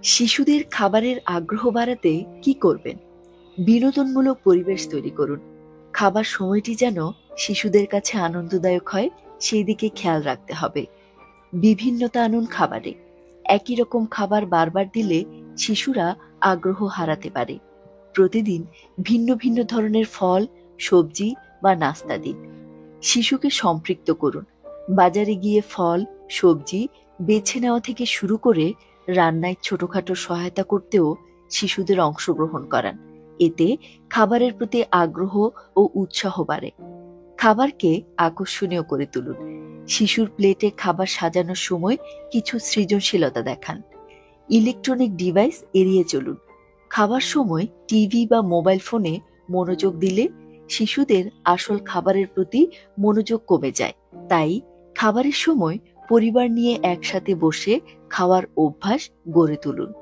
শিশুদের খাবারের আগ্রহ বাড়াতে কি করবেন? বিনোদনমূলক পরিবেশ তৈরি করুন। খাবার সময়টি যেন শিশুদের কাছে আনন্দদায়ক হয়, সেই দিকে খেয়াল রাখতে হবে। বিভিন্নতা আনুন খাবারে। একই রকম খাবার বারবার দিলে শিশুরা আগ্রহ হারাতে পারে। প্রতিদিন ভিন্ন ভিন্ন ধরনের ফল, সবজি বা নাস্তা দিন। শিশুকে সম্পৃক্ত করুন। বাজারে গিয়ে ফল, সবজি বেছে নেওয়া থেকে শুরু করে রান্নায় ছোটখাটো সহায়তা করতেও শিশুদের অংশগ্রহণ করান। এতে খাবারের প্রতি আগ্রহ ও উৎসাহ বাড়ে। খাবারকে আকর্ষণীয় করে তুলুন। শিশুর প্লেটে খাবার সাজানোর সময় কিছু সৃজনশীলতা দেখান। ইলেকট্রনিক ডিভাইস এড়িয়ে চলুন। খাবার সময় টিভি বা মোবাইল ফোনে মনোযোগ দিলে শিশুদের আসল খাবারের প্রতি মনোযোগ কমে যায়। তাই খাবারের সময় পরিবার নিয়ে একসাথে বসে খাওয়ার অভ্যাস গড়ে তুলুন।